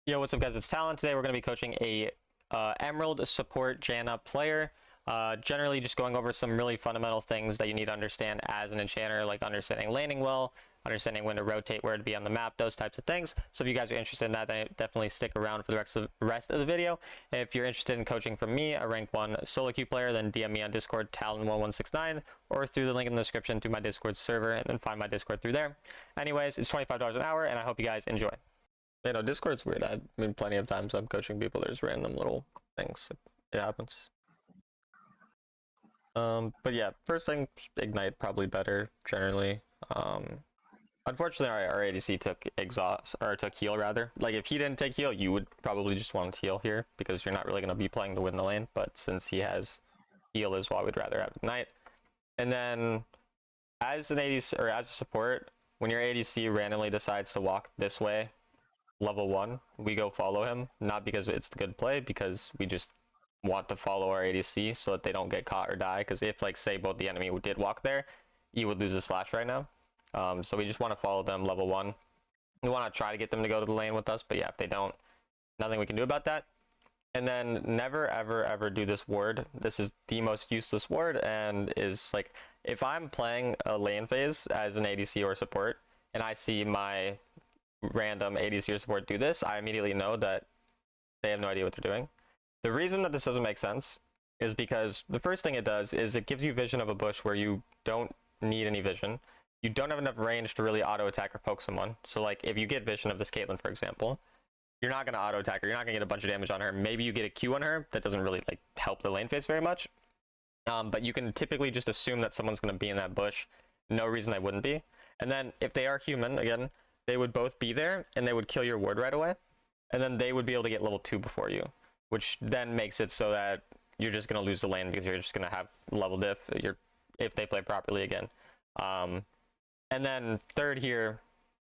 Yo, what's up guys, it's Talon. Today we're going to be coaching a Emerald support Janna player. Generally just going over some really fundamental things that you need to understand as an enchanter, like understanding laning well, understanding when to rotate, where to be on the map, those types of things. So if you guys are interested in that, then definitely stick around for the rest of the video. If you're interested in coaching from me, a rank 1 solo queue player, then DM me on Discord, Talon1169, or through the link in the description to my Discord server, and then find my Discord through there. Anyways, it's $25 an hour, and I hope you guys enjoy. You know, Discord's weird. I mean, plenty of times I'm coaching people, there's random little things. It happens. But yeah, first thing, Ignite probably better, generally. Unfortunately, our ADC took exhaust, or took heal rather. Like, if he didn't take heal, you would probably just want to heal here, because you're not really going to be playing to win the lane, but since he has heal is why we'd rather have Ignite. And then, as an ADC, or as a support, when your ADC randomly decides to walk this way, level 1, we go follow him, not because it's the good play, because we just want to follow our ADC so that they don't get caught or die, because if, like, say both the enemy did walk there, you would lose his flash right now. So we just want to follow them level 1. We want to try to get them to go to the lane with us, but yeah, if they don't, nothing we can do about that. And then never ever do this ward. This is the most useless ward, and is like, if I'm playing a lane phase as an ADC or support and I see my random ADC or support do this, I immediately know that they have no idea what they're doing. The reason that this doesn't make sense is because the first thing it does is it gives you vision of a bush where you don't need any vision. You don't have enough range to really auto attack or poke someone. So like, if you get vision of this Caitlyn, for example, you're not going to auto attack her, you're not going to get a bunch of damage on her. Maybe you get a Q on her that doesn't really like help the lane phase very much. But you can typically just assume that someone's going to be in that bush. No reason they wouldn't be. And then if they are human, again, they would both be there and they would kill your ward right away. And then they would be able to get level 2 before you, which then makes it so that you're just going to lose the lane because you're just going to have level diff if they play properly again. And then third here,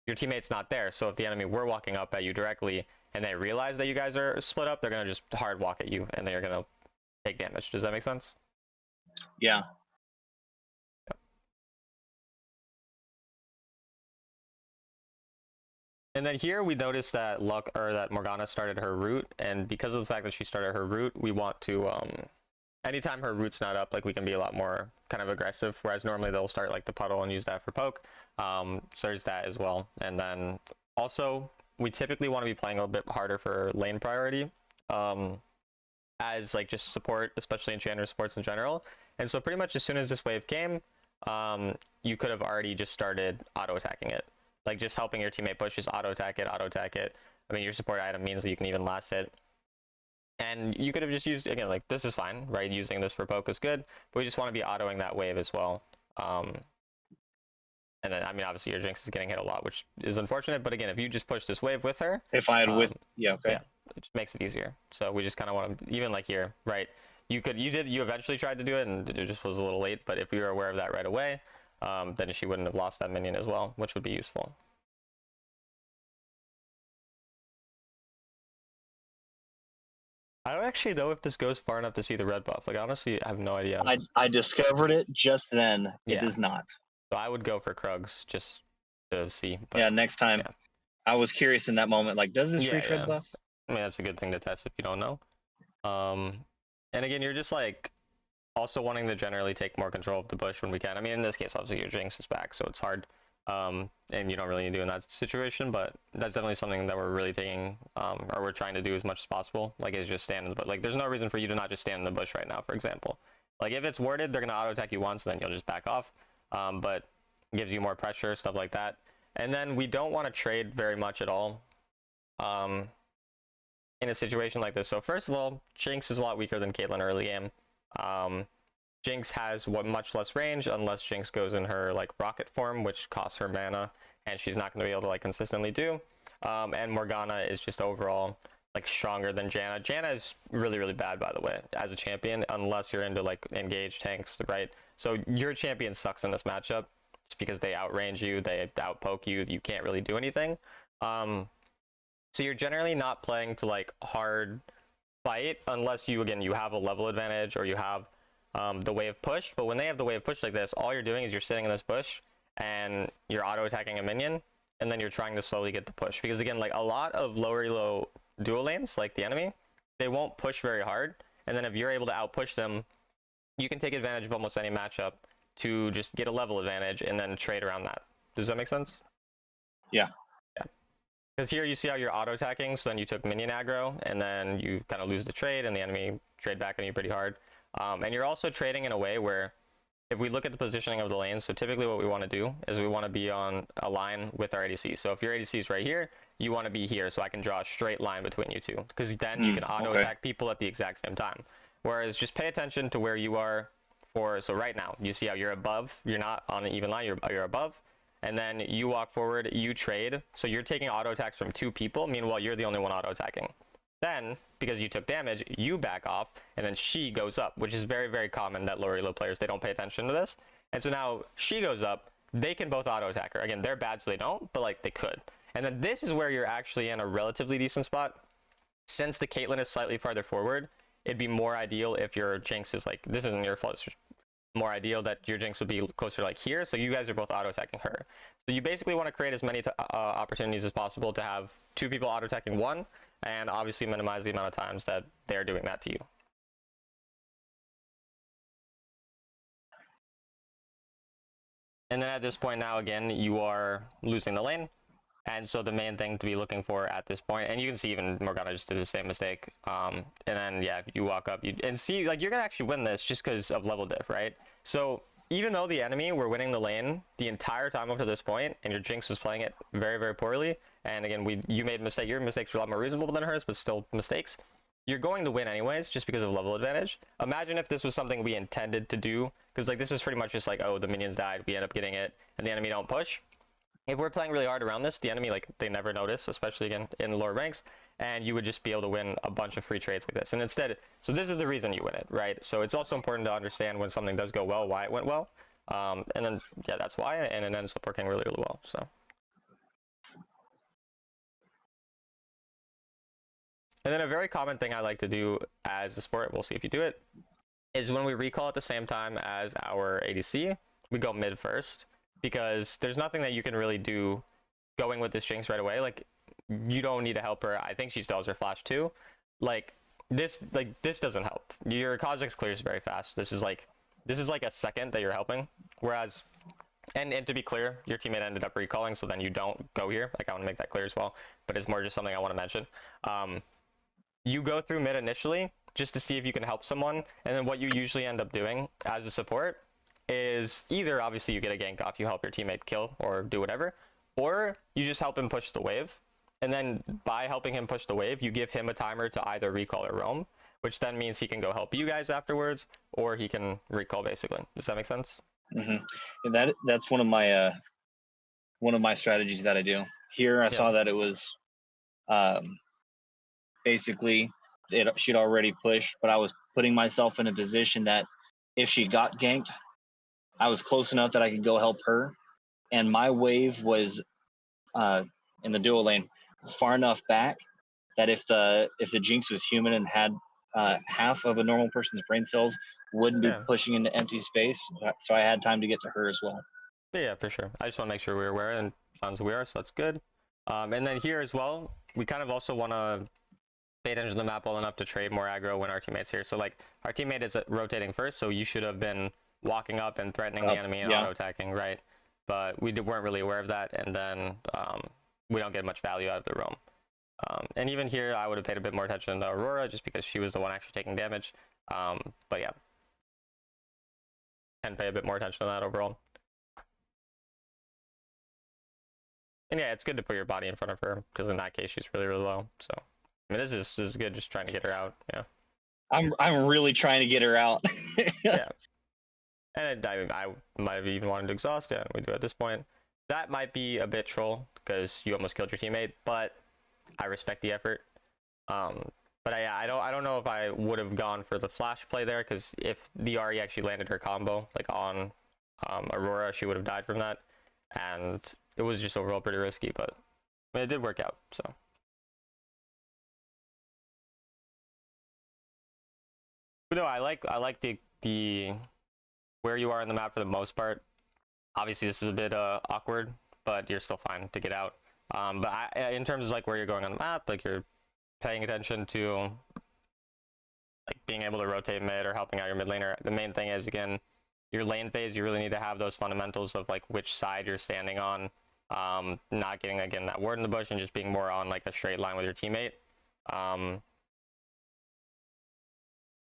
your teammate's not there. So if the enemy were walking up at you directly and they realize that you guys are split up, they're going to just hard walk at you and then you're going to take damage. Does that make sense? Yeah. And then here we noticed that that Morgana started her root, and because of the fact that she started her root, we want to anytime her root's not up, like, we can be a lot more kind of aggressive, whereas normally they'll start like the puddle and use that for poke. So there's that as well. And then also we typically want to be playing a little bit harder for lane priority, as like just support, especially enchanter supports in general. And so pretty much as soon as this wave came, you could have already just started auto attacking it. Like, just helping your teammate push, just auto attack it, auto attack it. I mean, your support item means that you can even last it. And you could have just used, again, like, this is fine, right? Using this for poke is good, but we just want to be autoing that wave as well. And then, I mean, obviously your Jinx is getting hit a lot, which is unfortunate, but again, if you just push this wave with her... If I had yeah, okay. Yeah, it just makes it easier. So we just kind of want to, even like here, right? You eventually tried to do it, and it just was a little late, but if you were aware of that right away, then she wouldn't have lost that minion as well, which would be useful. I don't actually know if this goes far enough to see the red buff. Like, honestly, I have no idea. I discovered it just then. Yeah. It does not. So I would go for Krugs just to see. But yeah, next time. Yeah. I was curious in that moment, like, does this reach red buff? I mean, that's a good thing to test if you don't know. And again, you're just like also wanting to generally take more control of the bush when we can. I mean, in this case, obviously your Jinx is back, so it's hard. And you don't really need to do in that situation, but that's definitely something that we're really taking, or we're trying to do as much as possible. Like, is just stand in the bush. Like, there's no reason for you to not just stand in the bush right now, for example. Like, if it's warded, they're going to auto attack you once, then you'll just back off. But it gives you more pressure, stuff like that. And then we don't want to trade very much at all in a situation like this. So first of all, Jinx is a lot weaker than Caitlyn early game. Jinx has much less range unless Jinx goes in her like rocket form, which costs her mana, and she's not going to be able to like consistently do. And Morgana is just overall like stronger than Janna. Janna is really bad, by the way, as a champion, unless you're into like engaged tanks, right? So your champion sucks in this matchup just because they outrange you, they outpoke you, you can't really do anything. So you're generally not playing to like hard fight unless you have a level advantage or you have the wave push. But when they have the wave push like this, all you're doing is you're sitting in this bush and you're auto attacking a minion, and then you're trying to slowly get the push. Because again, like a lot of lower elo dual lanes, like the enemy, they won't push very hard. And then if you're able to outpush them, you can take advantage of almost any matchup to just get a level advantage and then trade around that. Does that make sense? Yeah. Yeah. Because here you see how you're auto attacking, so then you took minion aggro, and then you kind of lose the trade, and the enemy trade back on you pretty hard. And you're also trading in a way where, if we look at the positioning of the lanes, so typically what we want to do is we want to be on a line with our ADC. So if your ADC is right here, you want to be here, so I can draw a straight line between you two, because then you can auto attack people at the exact same time. Whereas just pay attention to where you are for, so right now, you see how you're above, you're not on an even line, you're above, and then you walk forward, you trade, so you're taking auto attacks from 2 people, meanwhile you're the only one auto attacking. Then, because you took damage, you back off, and then she goes up, which is very, very common that lower elo players, they don't pay attention to this. And so now she goes up, they can both auto attack her. Again, they're bad, so they don't, but like they could. And then this is where you're actually in a relatively decent spot. Since the Caitlyn is slightly farther forward, it'd be more ideal if your Jinx is like, this isn't your fault, it's just more ideal that your Jinx would be closer like here, so you guys are both auto attacking her. So you basically want to create as many opportunities as possible to have 2 people auto attacking one, and obviously minimize the amount of times that they're doing that to you. And then at this point now, again, you are losing the lane. And so the main thing to be looking for at this point, and you can see even Morgana just did the same mistake. And then, yeah, you walk up and see, like, you're going to actually win this just because of level diff, right? So even though the enemy were winning the lane the entire time up to this point, and your Jinx was playing it very, very poorly, and again, you made a mistake. Your mistakes were a lot more reasonable than hers, but still mistakes. You're going to win anyways, just because of level advantage. Imagine if this was something we intended to do, because like this is pretty much just like, oh, the minions died, we end up getting it, and the enemy don't push. If we're playing really hard around this, the enemy, like, they never notice, especially again in the lower ranks, and you would just be able to win a bunch of free trades like this. And instead, so this is the reason you win it, right? So it's also important to understand when something does go well, why it went well. And then, yeah, that's why, and it ends up working really, really well, so. And then a very common thing I like to do as a sport, we'll see if you do it, is when we recall at the same time as our ADC, we go mid first, because there's nothing that you can really do going with this Jinx right away. Like, you don't need to help her. I think she still has her flash too. Like this doesn't help. Your Kha'Zix clears very fast. This is like a second that you're helping. Whereas, and to be clear, your teammate ended up recalling, so then you don't go here. Like, I want to make that clear as well, but it's more just something I want to mention. You go through mid initially just to see if you can help someone, and then what you usually end up doing as a support is either obviously you get a gank off, you help your teammate kill or do whatever, or you just help him push the wave. And then by helping him push the wave, you give him a timer to either recall or roam, which then means he can go help you guys afterwards, or he can recall basically. Does that make sense? Mm-hmm. And that's one of my strategies that I do. Here I saw that it was basically she'd already pushed, but I was putting myself in a position that if she got ganked, I was close enough that I could go help her, and my wave was in the dual lane far enough back that if the Jinx was human and had half of a normal person's brain cells, wouldn't be pushing into empty space, so I had time to get to her as well. Yeah, for sure. I just want to make sure we're aware, and sounds we are, so that's good. And then here as well, we kind of also want to pay attention to the map well enough to trade more aggro when our teammate's here. So like, our teammate is rotating first, so you should have been walking up and threatening the enemy and auto-attacking, right? But we weren't really aware of that, and then we don't get much value out of the roam. And even here, I would have paid a bit more attention to Aurora, just because she was the one actually taking damage. But yeah, and pay a bit more attention to that overall. And yeah, it's good to put your body in front of her, because in that case, she's really, really low. So, I mean, this is good, just trying to get her out. Yeah. I'm really trying to get her out. Yeah. And I might have even wanted to exhaust it. We do at this point. That might be a bit troll, because you almost killed your teammate, but I respect the effort. But I don't know if I would have gone for the flash play there, because if the Ahri actually landed her combo like on Aurora, she would have died from that, and it was just overall pretty risky. But I mean, it did work out. So. But no, I like the where you are in the map for the most part. Obviously, this is a bit awkward, but you're still fine to get out. But in terms of like where you're going on the map, like you're paying attention to like being able to rotate mid or helping out your mid laner. The main thing is, again, your lane phase, you really need to have those fundamentals of like which side you're standing on, not getting, again, that word in the bush and just being more on like a straight line with your teammate. And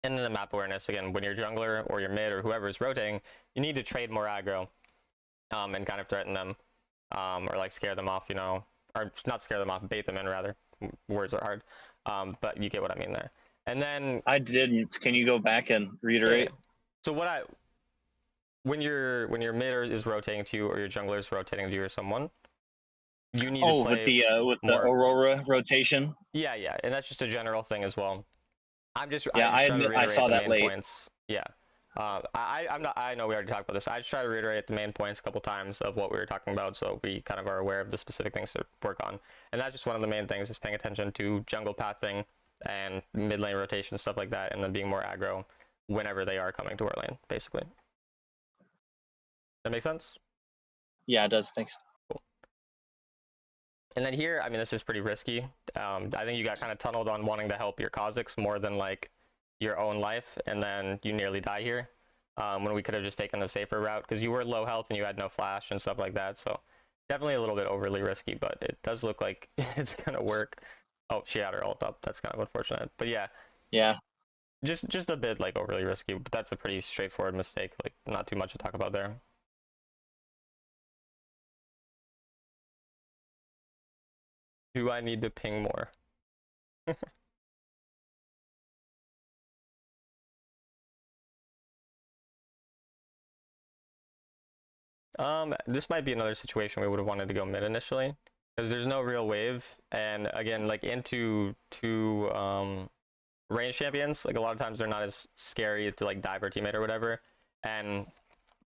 then the map awareness, again, when you're jungler or your mid or whoever is rotating, you need to trade more aggro and kind of threaten them or like scare them off, you know, or not scare them off, bait them in rather. Words are hard, but you get what I mean there. And then I didn't. Can you go back and reiterate? yeah. So when your mid is rotating to you or your jungler is rotating to you or someone, you need to play with the Aurora rotation. Yeah, and that's just a general thing as well. I saw that late. Points. Yeah. I know we already talked about this. I just try to reiterate the main points a couple times of what we were talking about, so we kind of are aware of the specific things to work on. And that's just one of the main things, is paying attention to jungle pathing and mid lane rotation, stuff like that, and then being more aggro whenever they are coming to our lane, basically. That make sense? Yeah, it does. Thanks. Cool. And then here, I mean, this is pretty risky. I think you got kind of tunneled on wanting to help your Kha'Zix more than like your own life, and then you nearly die here when we could have just taken the safer route, because you were low health and you had no flash and stuff like that. So definitely a little bit overly risky, but it does look like it's gonna work. Oh, she had her ult up. That's kind of unfortunate, but yeah, just a bit like overly risky, but that's a pretty straightforward mistake, like not too much to talk about there. Do I need to ping more? This might be another situation we would have wanted to go mid initially, because there's no real wave, and again, like into range champions, like a lot of times they're not as scary to like dive or teammate or whatever. And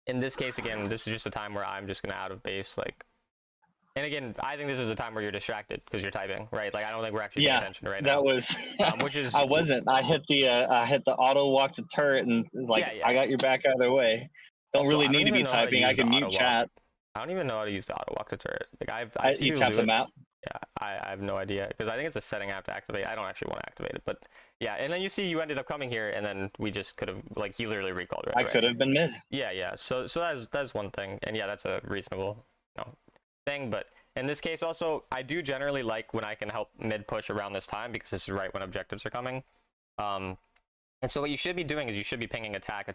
in this case, again, this is just a time where I'm just gonna out of base, like. And again, I think this is a time where you're distracted because you're typing, right? Like I don't think we're actually paying attention right now. That was, which is I wasn't. I hit the auto walk to turret, and it's like I got your back either way. Don't Also, really need to be typing. I can mute chat. I don't even know how to use the auto walk to turret. Like you tap the map. Yeah, I have no idea, because I think it's a setting I have to activate. I don't actually want to activate it, but yeah. And then you see you ended up coming here, and then we just could have, like, he literally recalled right. I could have been mid. Yeah. So that's one thing, and yeah, that's a reasonable thing. But in this case, also, I do generally like when I can help mid push around this time, because this is right when objectives are coming. And so what you should be doing is you should be pinging attack,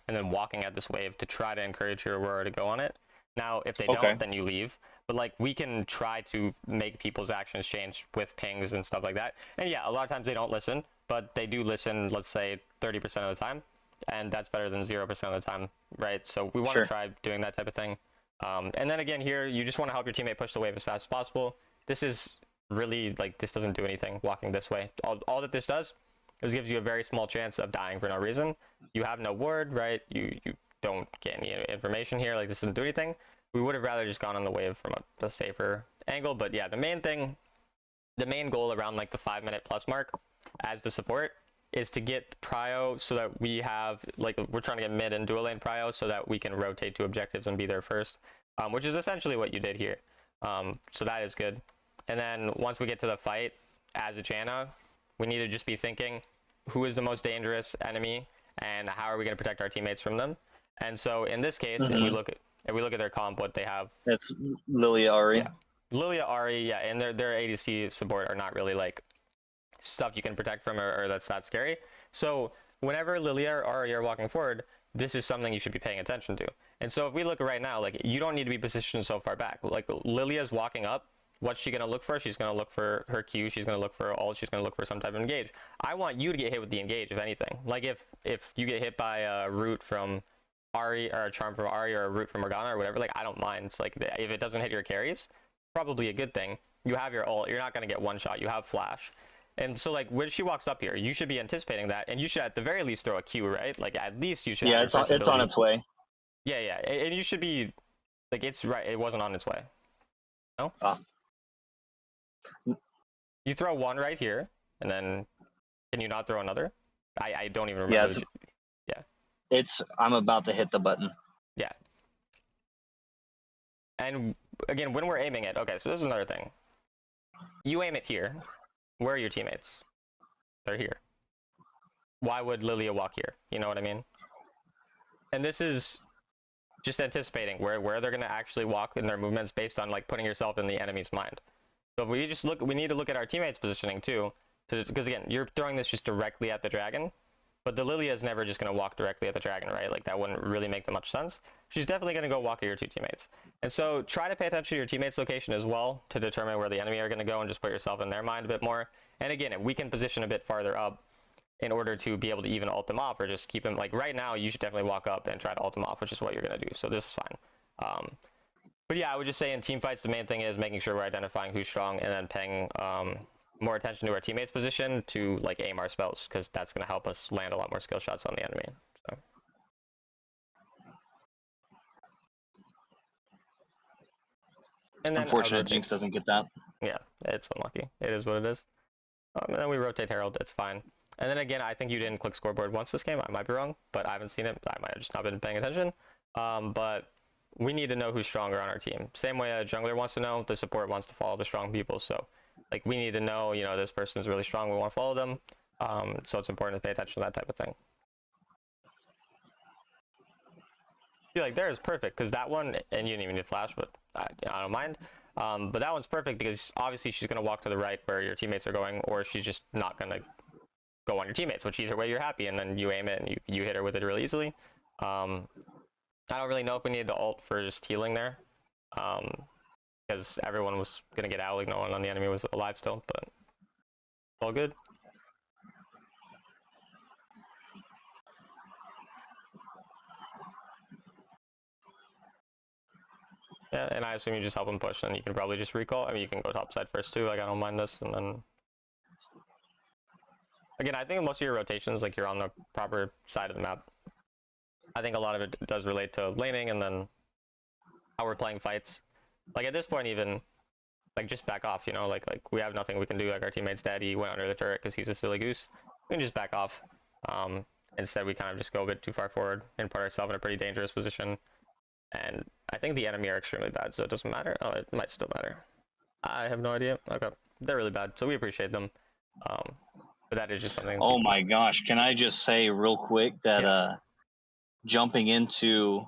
and then walking at this wave to try to encourage your Aurora to go on it. Now, if they don't, then you leave. But like, we can try to make people's actions change with pings and stuff like that. And yeah, a lot of times they don't listen, but they do listen, let's say 30% of the time. And that's better than 0% of the time, right? So we want to try doing that type of thing. And then again, here, you just want to help your teammate push the wave as fast as possible. This is really, like, this doesn't do anything walking this way. All that this does is gives you a very small chance of dying for no reason. You have no word, right? You don't get any information here. Like, this doesn't do anything. We would have rather just gone on the wave from a safer angle. But yeah, the main goal around like the 5-minute plus mark as the support is to get prio, so that we have, like, we're trying to get mid and dual lane prio so that we can rotate to objectives and be there first, which is essentially what you did here. So that is good. And then once we get to the fight as a Janna, we need to just be thinking, who is the most dangerous enemy and how are we going to protect our teammates from them? And so in this case, if we look at their comp, what they have, it's Lilia, Ahri. Yeah. Lilia, Ahri, yeah, and their ADC support are not really like stuff you can protect from, or that's not scary. So whenever Lilia or Ahri are walking forward, this is something you should be paying attention to. And so if we look right now, like, you don't need to be positioned so far back. Like, Lilia's walking up. What's she going to look for? She's going to look for her Q. She's going to look for her ult. She's going to look for some type of engage. I want you to get hit with the engage, if anything. Like, if you get hit by a root from Ahri, or a charm from Ahri, or a root from Morgana, or whatever, like, I don't mind. It's like, if it doesn't hit your carries, probably a good thing. You have your ult. You're not going to get one shot. You have flash. And so, like, when she walks up here, you should be anticipating that, and you should at the very least throw a Q, right? Like, at least you should. Yeah, it's on its way. Yeah, and you should be, like, it's right. It wasn't on its way. No. You throw one right here, and then can you not throw another? I don't even remember. I'm about to hit the button. Yeah. And again, when we're aiming it, okay, so this is another thing. You aim it here. Where are your teammates? They're here. Why would Lilia walk here? You know what I mean? And this is just anticipating where they're going to actually walk in their movements based on like putting yourself in the enemy's mind. So if we just look, we need to look at our teammates' positioning too, because again, you're throwing this just directly at the dragon, but the Lilia is never just going to walk directly at the dragon, right? Like that wouldn't really make that much sense. She's definitely going to go walk at your two teammates. And so try to pay attention to your teammates' location as well to determine where the enemy are going to go and just put yourself in their mind a bit more. And again, if we can position a bit farther up in order to be able to even ult them off or just keep them, like right now, you should definitely walk up and try to ult them off, which is what you're going to do. So this is fine. But yeah, I would just say in team fights, the main thing is making sure we're identifying who's strong and then paying more attention to our teammates' position to like aim our spells, because that's going to help us land a lot more skill shots on the enemy. So. And then Unfortunate, Jinx doesn't get that. Yeah, it's unlucky. It is what it is. And then we rotate Herald. It's fine. And then again, I think you didn't click scoreboard once this game. I might be wrong, but I haven't seen it. I might have just not been paying attention. But we need to know who's stronger on our team. Same way a jungler wants to know, the support wants to follow the strong people. So like we need to know, you know, this person's really strong. We want to follow them. So it's important to pay attention to that type of thing. See, like there is perfect because that one, and you didn't even need flash, but I don't mind. But that one's perfect because obviously she's going to walk to the right where your teammates are going, or she's just not going to go on your teammates, which either way you're happy, and then you aim it and you hit her with it really easily. I don't really know if we needed to ult for just healing there, because everyone was going to get out, like no one on the enemy was alive still, but it's all good. Yeah, and I assume you just help him push, and you can probably just recall. I mean, you can go topside first too, like I don't mind this, and then... Again, I think most of your rotations, like you're on the proper side of the map. I think a lot of it does relate to laning and then how we're playing fights. Like at this point even, like just back off, you know, like we have nothing we can do, like our teammate's dead, he went under the turret because he's a silly goose. We can just back off. Instead we kind of just go a bit too far forward and put ourselves in a pretty dangerous position. And I think the enemy are extremely bad, so it doesn't matter. Oh, it might still matter. I have no idea. Okay, they're really bad, so we appreciate them. But that is just something. Oh my gosh, can I just say real quick that jumping into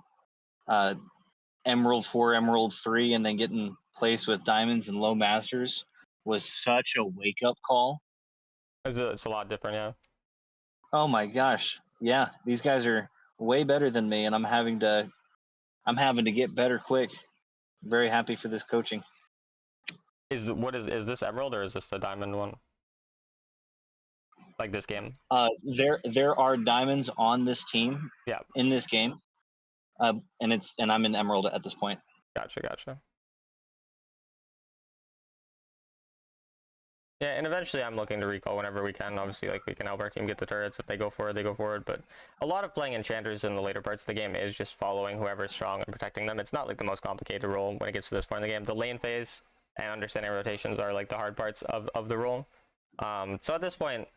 Emerald 4, Emerald 3, and then getting placed with Diamonds and Low Masters was such a wake-up call. It's a lot different, yeah. Oh my gosh, yeah, these guys are way better than me, and I'm having to get better quick. Very happy for this coaching. Is this Emerald or is this the Diamond one? Like this game? There are diamonds on this team. Yeah. In this game, and I'm in Emerald at this point. Gotcha. Yeah, and eventually I'm looking to recall whenever we can. Obviously, like we can help our team get the turrets. If they go forward, they go forward. But a lot of playing enchanters in the later parts of the game is just following whoever's strong and protecting them. It's not like the most complicated role when it gets to this point in the game. The lane phase and understanding rotations are like the hard parts of the role. So at this point,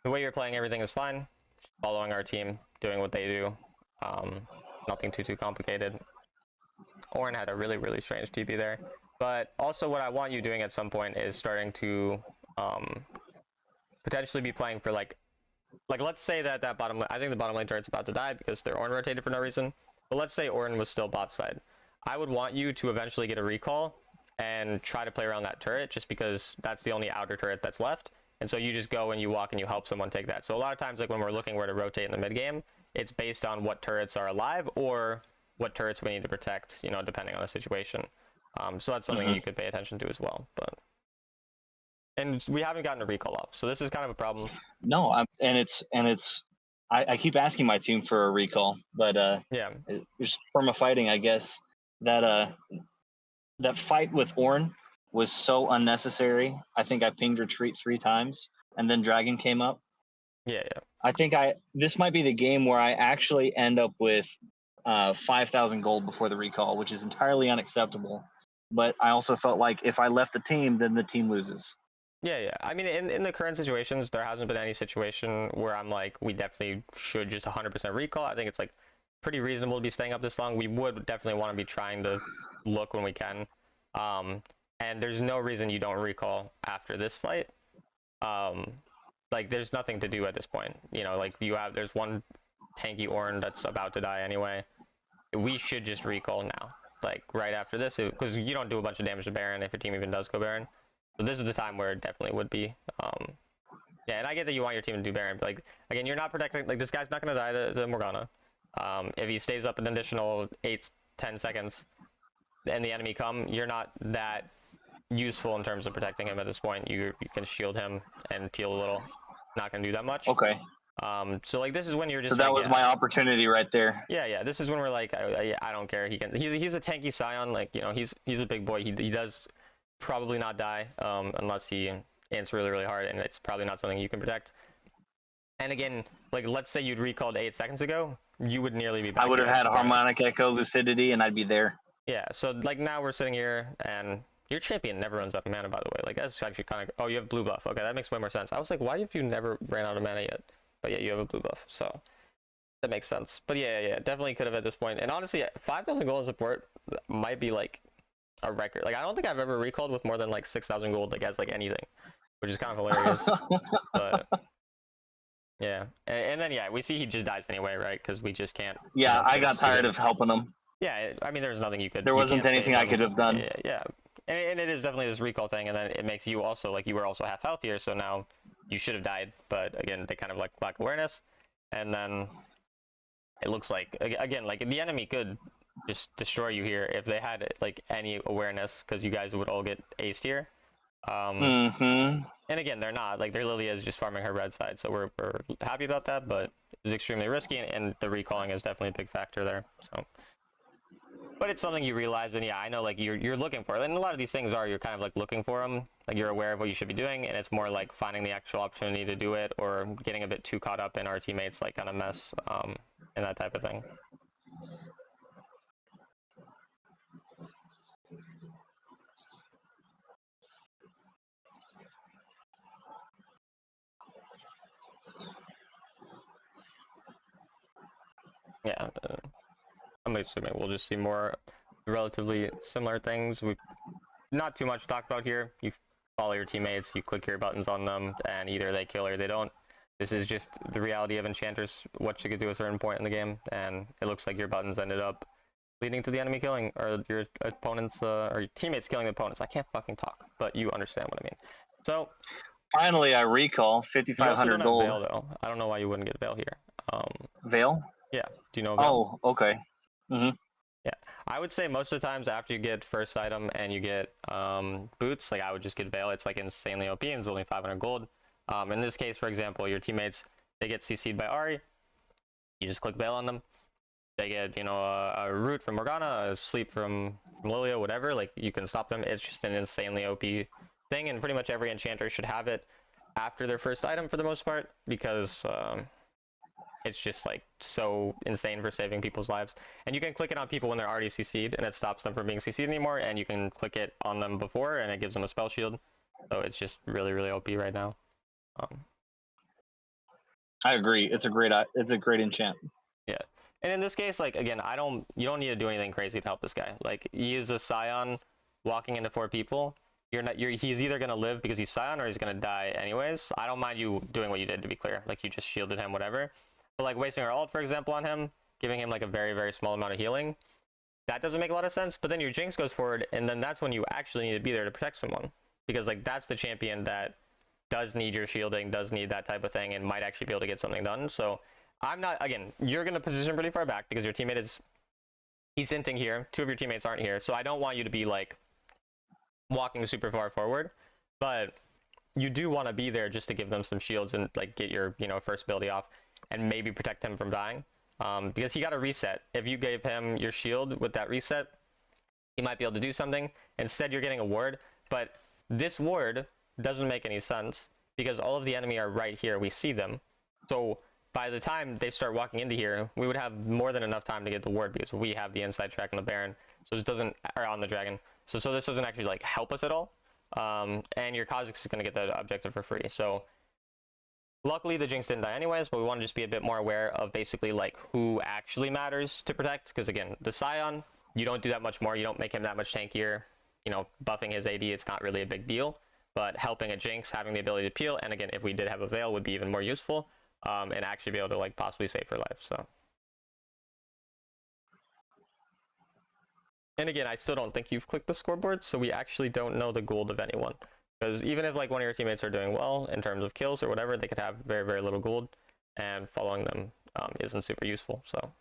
the way you're playing everything is fine. Just following our team, doing what they do. Nothing too complicated. Orin had a really strange TP there. But also what I want you doing at some point is starting to potentially be playing for like let's say that bottom lane, I think the bottom lane turret's about to die because their Orin rotated for no reason. But let's say Orin was still bot side. I would want you to eventually get a recall and try to play around that turret just because that's the only outer turret that's left. And so you just go and you walk and you help someone take that. So a lot of times, like when we're looking where to rotate in the mid game, it's based on what turrets are alive or what turrets we need to protect, you know, depending on the situation. So that's something you could pay attention to as well. And we haven't gotten a recall off, so this is kind of a problem. No, I keep asking my team for a recall, but yeah, it's perma-fighting, I guess. That fight with Ornn was so unnecessary. I think I pinged retreat 3 times, and then Dragon came up. Yeah. I think this might be the game where I actually end up with 5,000 gold before the recall, which is entirely unacceptable. But I also felt like if I left the team, then the team loses. Yeah. I mean, in the current situations, there hasn't been any situation where I'm like, we definitely should just 100% recall. I think it's like pretty reasonable to be staying up this long. We would definitely want to be trying to look when we can. And there's no reason you don't recall after this fight. Like there's nothing to do at this point. You know, like there's one tanky Ornn that's about to die anyway. We should just recall now, like right after this, because you don't do a bunch of damage to Baron if your team even does go Baron. So this is the time where it definitely would be. Yeah, and I get that you want your team to do Baron, but like again, you're not protecting. Like this guy's not gonna die to Morgana. If he stays up an additional 8-10 seconds, and the enemy come, you're not that useful in terms of protecting him at this point. You can shield him and peel a little. Not gonna do that much. Okay. So like this is when you're just. So that like, was my opportunity right there. Yeah. This is when we're like, I don't care. He's a tanky Scion. Like he's a big boy. He does probably not die unless he ants really hard, and it's probably not something you can protect. And again, like let's say you'd recalled 8 seconds ago, you would nearly be back. I would have had a Harmonic Echo, Lucidity, and I'd be there. Yeah. So like now we're sitting here and. Your champion never runs out of mana, by the way. Like, that's actually kind of... Oh, you have blue buff. Okay, that makes way more sense. I was like, why have you never ran out of mana yet? But yeah, you have a blue buff, so... That makes sense. But yeah, definitely could have at this point. And honestly, 5,000 gold in support might be, like, a record. Like, I don't think I've ever recalled with more than, like, 6,000 gold, like, as, like, anything. Which is kind of hilarious. But... Yeah. And then, yeah, we see he just dies anyway, right? Because we just can't... Yeah, I got tired of helping him. Yeah, I mean, there's nothing you could... There wasn't anything I could have done. Yeah. And it is definitely this recall thing, and then it makes you also, like, you were also half healthier, so now you should have died, but again, they kind of, like, lack awareness, and then it looks like, again, like, the enemy could just destroy you here if they had, like, any awareness, because you guys would all get aced here. And again, they're not, like, their Lilia is just farming her red side, so we're happy about that, but it was extremely risky, and the recalling is definitely a big factor there, so... But it's something you realize, and yeah, I know, like, you're looking for it. And a lot of these things you're kind of, like, looking for them. Like, you're aware of what you should be doing, and it's more, like, finding the actual opportunity to do it, or getting a bit too caught up in our teammates, like, kind of mess, and that type of thing. Yeah, I'm assuming we'll just see more relatively similar things. We not too much to talk about here. You follow your teammates, you click your buttons on them, and either they kill or they don't. This is just the reality of enchanters, what you could do at a certain point in the game, and it looks like your buttons ended up leading to the enemy killing, or your opponents, or your teammates killing the opponents. I can't fucking talk, but you understand what I mean. So finally, I recall 5,500 gold. Veil, though. I don't know why you wouldn't get Veil here. Veil? Yeah. Do you know Veil? Oh, okay. Yeah, I would say most of the times after you get first item and you get boots, like I would just get Veil. It's like insanely OP and it's only 500 gold. In this case, for example, your teammates, they get CC'd by Ahri. You just click Veil on them. They get, you know, a root from Morgana, a sleep from Lilia, whatever. Like, you can stop them. It's just an insanely OP thing, and pretty much every enchanter should have it after their first item for the most part, because it's just, like, so insane for saving people's lives. And you can click it on people when they're already CC'd, and it stops them from being CC'd anymore, and you can click it on them before, and it gives them a spell shield. So it's just really, really OP right now. I agree. It's a great enchant. Yeah. And in this case, like, again, you don't need to do anything crazy to help this guy. Like, he is a Scion walking into 4 people. He's either going to live because he's Scion or he's going to die anyways. I don't mind you doing what you did, to be clear. Like, you just shielded him, whatever. But, like, wasting our ult, for example, on him, giving him, like, a very, very small amount of healing, that doesn't make a lot of sense. But then your Jinx goes forward, and then that's when you actually need to be there to protect someone. Because, like, that's the champion that does need your shielding, does need that type of thing, and might actually be able to get something done. So, I'm not, again, you're going to position pretty far back because your teammate he's hinting here. 2 of your teammates aren't here. So I don't want you to be, like, walking super far forward. But you do want to be there just to give them some shields and, like, get your, you know, first ability off and maybe protect him from dying. Because he got a reset. If you gave him your shield with that reset, he might be able to do something. Instead, you're getting a ward. But this ward doesn't make any sense because all of the enemy are right here. We see them. So by the time they start walking into here, we would have more than enough time to get the ward because we have the inside track on the Baron. So this doesn't, or on the Dragon. So this doesn't actually, like, help us at all. And your Kha'Zix is going to get the objective for free. So Luckily, the Jinx didn't die anyways, but we want to just be a bit more aware of basically like who actually matters to protect. Because again, the Scion, you don't do that much more. You don't make him that much tankier. You know, buffing his AD, it's not really a big deal. But helping a Jinx, having the ability to peel, and again, if we did have a Veil, would be even more useful. And actually be able to like possibly save her life. So. And again, I still don't think you've clicked the scoreboard, so we actually don't know the gold of anyone. Because even if like one of your teammates are doing well in terms of kills or whatever, they could have very, very little gold, and following them isn't super useful. So.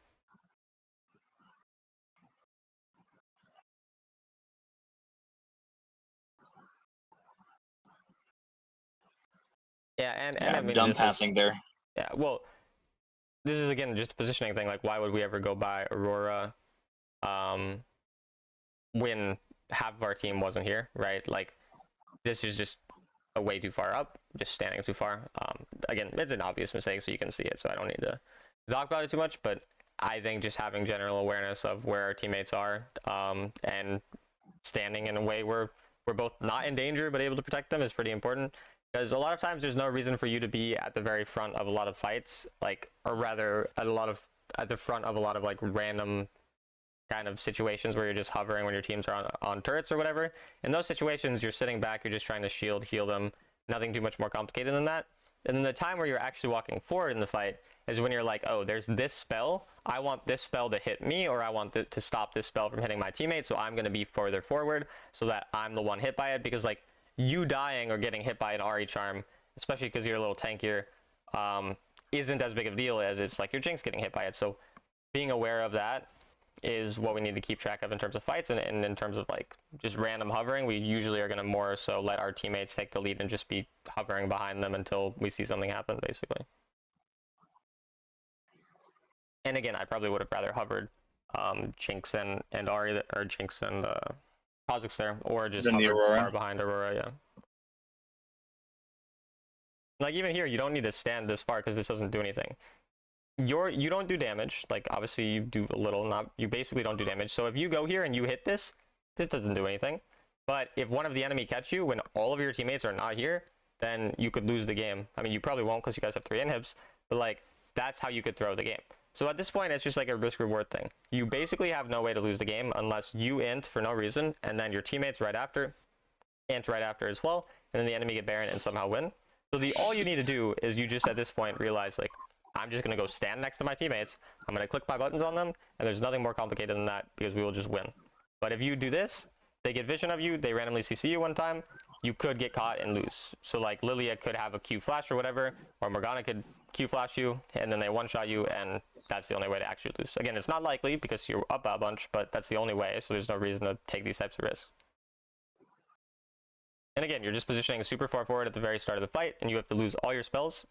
Yeah, and I mean, dumb this passing is, there. yeah, well, this is again just a positioning thing. Like, why would we ever go by Aurora when half of our team wasn't here, right? Like, this is just a way too far up, just standing too far. Again, it's an obvious mistake, so you can see it, so I don't need to talk about it too much, but I think just having general awareness of where our teammates are, and standing in a way where we're both not in danger but able to protect them is pretty important. Because a lot of times there's no reason for you to be at the very front of a lot of fights, like, or rather at the front of a lot of like random kind of situations where you're just hovering when your teams are on turrets or whatever. In those situations, you're sitting back, you're just trying to shield, heal them, nothing too much more complicated than that. And then the time where you're actually walking forward in the fight is when you're like, oh, there's this spell, I want this spell to hit me, or I want to stop this spell from hitting my teammate, so I'm going to be further forward so that I'm the one hit by it. Because like, you dying or getting hit by an RE charm, especially because you're a little tankier, isn't as big of a deal as it's like your Jinx getting hit by it. So being aware of that is what we need to keep track of in terms of fights, and in terms of like just random hovering, we usually are going to more so let our teammates take the lead and just be hovering behind them until we see something happen, basically. And again, I probably would have rather hovered Jinx and Ahri, or Jinx and Kha'Zix there, or just Than the hovered Aurora. far behind Aurora, yeah. Like even here, you don't need to stand this far because this doesn't do anything. You don't do damage. Like obviously you do a little, you basically don't do damage. So if you go here and you hit this doesn't do anything. But if one of the enemy catch you when all of your teammates are not here, then you could lose the game. I mean, you probably won't because you guys have 3 inhibs, but like that's how you could throw the game. So at this point, it's just like a risk-reward thing. You basically have no way to lose the game unless you int for no reason, and then your teammates right after int right after as well, and then the enemy get Baron and somehow win. So all you need to do is you just at this point realize like, I'm just going to go stand next to my teammates, I'm going to click my buttons on them, and there's nothing more complicated than that because we will just win. But if you do this, they get vision of you, they randomly CC you one time, you could get caught and lose. So like Lilia could have a Q flash or whatever, or Morgana could Q flash you, and then they one-shot you, and that's the only way to actually lose. Again, it's not likely because you're up a bunch, but that's the only way, so there's no reason to take these types of risks. And again, you're just positioning super far forward at the very start of the fight, and you have to lose all your spells,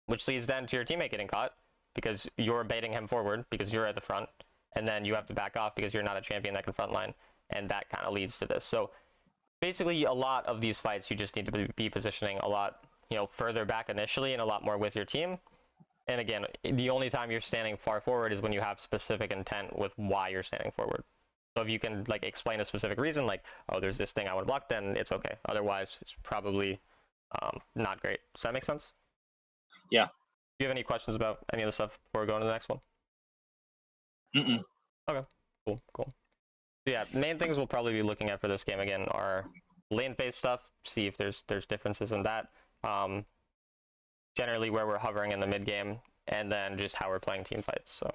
which leads then to your teammate getting caught because you're baiting him forward because you're at the front, and then you have to back off because you're not a champion that can frontline, and that kind of leads to this. So basically, a lot of these fights, you just need to be positioning a lot, further back initially and a lot more with your team. And again, the only time you're standing far forward is when you have specific intent with why you're standing forward. So if you can like explain a specific reason, like, oh, there's this thing I want to block, then it's okay. Otherwise, it's probably not great. Does that make sense? Yeah. Do you have any questions about any of the stuff before we go on to the next one? Mm-mm. Okay, cool. So yeah, main things we'll probably be looking at for this game again are lane phase stuff, see if there's differences in that. Generally where we're hovering in the mid game, and then just how we're playing team fights. So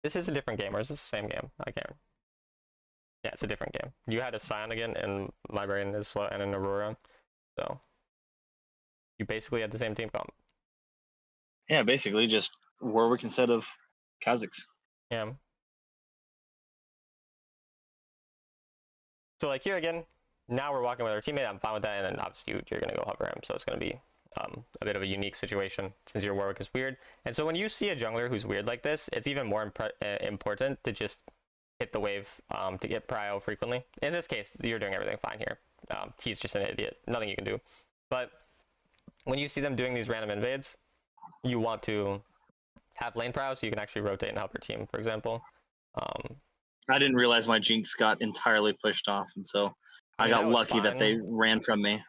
this is a different game, or is this the same game? I can't. Yeah, it's a different game. You had a Scion again, and my brain is slow, and an Aurora. So you basically had the same team comp. Yeah, basically just Warwick instead of Kha'Zix. Yeah. So like here again, now we're walking with our teammate, I'm fine with that, and then obviously you're going to go hover him, so it's going to be a bit of a unique situation since your Warwick is weird. And so when you see a jungler who's weird like this, it's even more important to just hit the wave to get prio frequently. In this case, you're doing everything fine here. He's just an idiot, nothing you can do. But when you see them doing these random invades, you want to have lane prio so you can actually rotate and help your team, for example. I didn't realize my Jinx got entirely pushed off, and so I got lucky that they ran from me.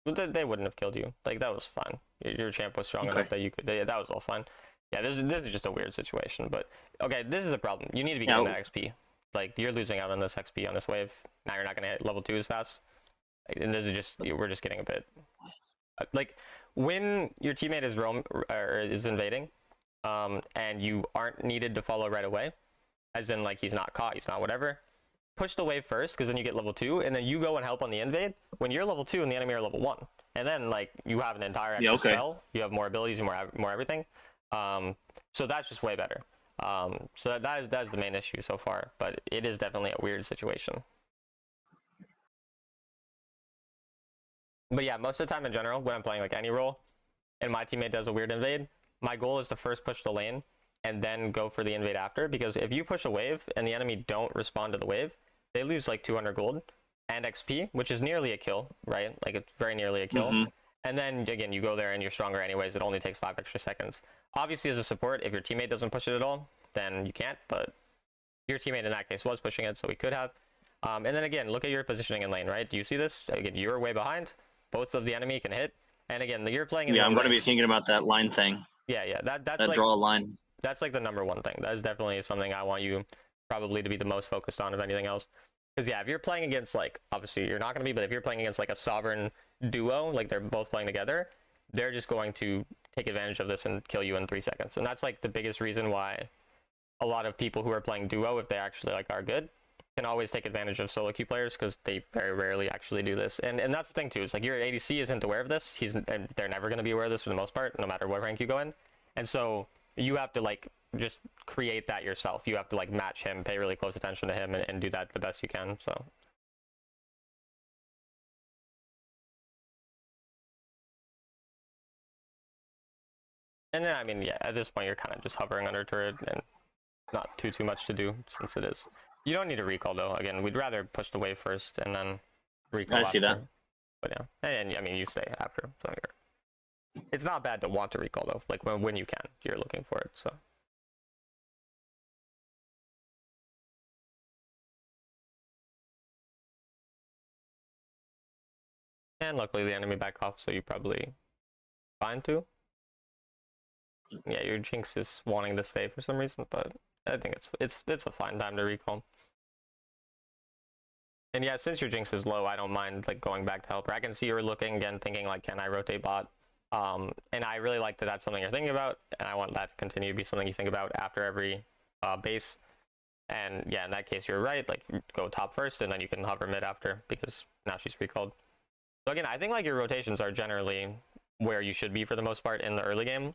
They wouldn't have killed you. Like, that was fine. Your champ was strong Okay. enough that you could. That was all fine. Yeah, this is just a weird situation. But okay, this is a problem. You need to be getting that XP. Like, you're losing out on this XP on this wave. Now you're not gonna hit level 2 as fast. And this is just, we're just getting a bit like, when your teammate is is invading, and you aren't needed to follow right away, as in like he's not caught, he's not whatever. Push the wave first, because then you get level 2, and then you go and help on the invade when you're level 2 and the enemy are level 1, and then like you have an entire extra spell, you have more abilities, more everything. So that's just way better. So that is the main issue so far, but it is definitely a weird situation. But yeah, most of the time in general, when I'm playing like any role, and my teammate does a weird invade, my goal is to first push the lane and then go for the invade after, because if you push a wave and the enemy don't respond to the wave, they lose like 200 gold and XP, which is nearly a kill, right? Like, it's very nearly a kill. Mm-hmm. And then again, you go there and you're stronger anyways. It only takes 5 extra seconds. Obviously, as a support, if your teammate doesn't push it at all, then you can't, but your teammate in that case was pushing it, so we could have. And then again, look at your positioning in lane, right? Do you see this? Again, you're way behind. Both of the enemy can hit. And again, you're playing in Yeah, I'm going to be lanes. thinking about that line thing. Yeah, that's That like, draw a line. that's like the number one thing. That is definitely something I want you probably to be the most focused on of anything else. Because yeah, if you're playing against, like, obviously you're not going to be, but if you're playing against like a sovereign duo, like they're both playing together, they're just going to take advantage of this and kill you in 3 seconds. And that's like the biggest reason why a lot of people who are playing duo, if they actually like are good, can always take advantage of solo queue players, because they very rarely actually do this. And that's the thing too, is like your ADC isn't aware of this. And they're never going to be aware of this for the most part, no matter what rank you go in. And so you have to like just create that yourself. You have to like match him, pay really close attention to him, and do that the best you can. So and then I mean, yeah, at this point you're kind of just hovering under turret and not too much to do, since it is. You don't need a recall though. Again, we'd rather push the wave first and then recall. I see that. But yeah, and I mean, you stay after. So it's not bad to want to recall though. Like when you can, you're looking for it. So. And luckily the enemy back off, so you probably fine too. Yeah, your Jinx is wanting to stay for some reason, but I think it's a fine time to recall. And yeah, since your Jinx is low, I don't mind like going back to help her. I can see her looking again, thinking like, can I rotate bot? And I really like that that's something you're thinking about, and I want that to continue to be something you think about after every base. And yeah, in that case, you're right. Like, go top first, and then you can hover mid after, because now she's recalled. So again, I think like your rotations are generally where you should be for the most part in the early game.